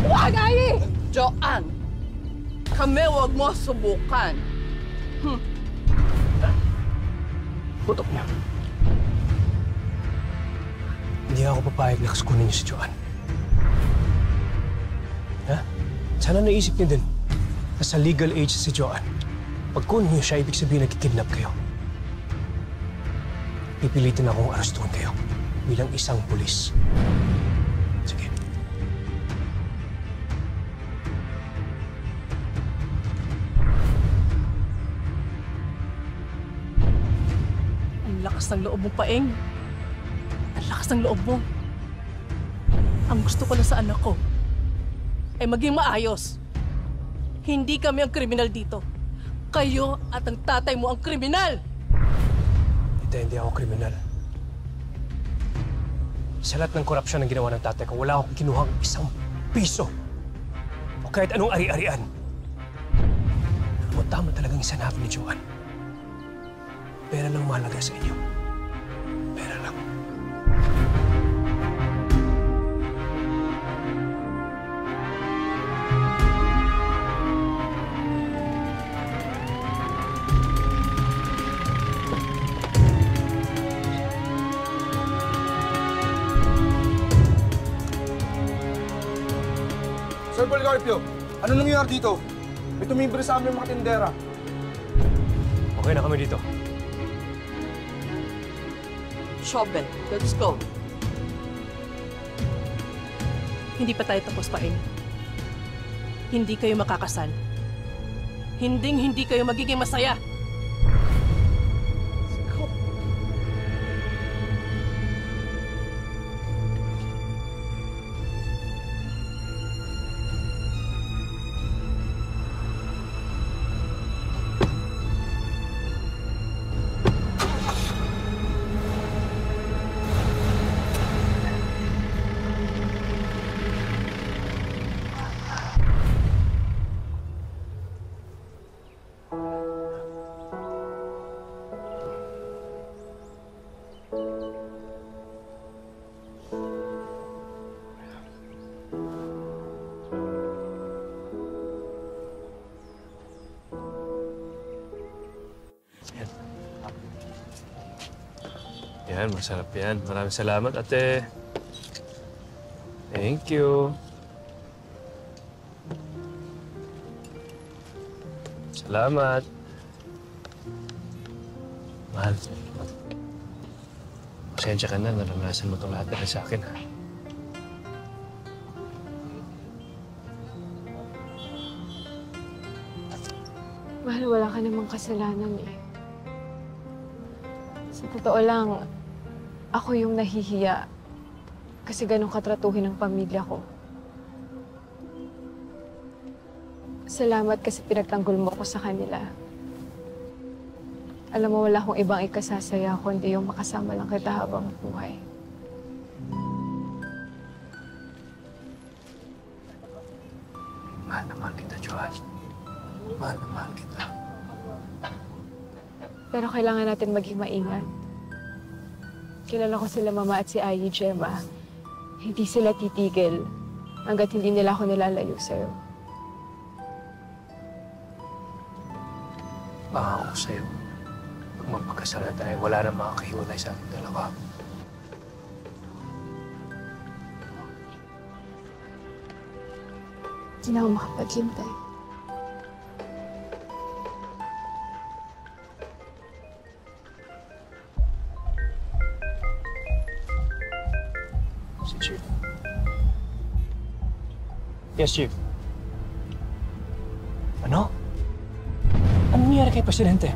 Huwag, Ai! Joanne, kami huwag mo subukan. Putok niya. Hindi ako papayag na kaskunin niyo si Joanne. Ha? Sana naisip niyo din na sa legal age si Joanne. Pag kunin niyo siya, ibig sabihin nagkikidnap kayo. Pipilitin akong arestuhin kayo bilang isang pulis. Sige. Ang lakas ng loob mo, Paeng. Ang lakas ng loob mo. Ang gusto ko lang sa anak ko ay maging maayos. Hindi kami ang kriminal dito. Kayo at ang tatay mo ang kriminal! Hindi ako kriminal. Sa lahat ng korupsyon na ginawa ng tatay ko, wala akong kinuhang isang piso. O kahit anong ari-arian. Pero tama talagang sinabi ni Joanne. Pera lang mahalaga sa inyo. Pera lang. Sir Policarpio, ano nangyayari dito? May tumibre sa amin mga tindera. Okay na kami dito. Shovel, let's go. Hindi pa tayo tapos, Paeng. Hindi kayo makakasal. Hindi kayo magiging masaya. Yan, masarap yan. Maraming salamat, ate. Thank you. Salamat. Mahal. Pasensya ka na, naranasan mo itong lahat na sa akin, ha? Mahal, wala ka namang kasalanan eh. Sa totoo lang, ako yung nahihiya kasi ganun katratuhin ng pamilya ko. Salamat kasi pinagtanggol mo ako sa kanila. Alam mo, wala akong ibang ikasasaya kundi yung makasama lang kita habang buhay. Mahal na mahal kita, Joanne. Mahal na mahal kita. Pero kailangan natin maging maingat. Kilala ko sila Mama at si Ai, Gemma. Hindi sila titigil hanggat hindi nila ako nilalayo sa'yo. Pangako sa'yo. Pag magpagkasal na tayo, wala na makakahiwalay sa ating dalawa. Hindi na ako makapaghintay. Si Chief. Yes, Chief. Ano? Ano nangyari kay Presidente?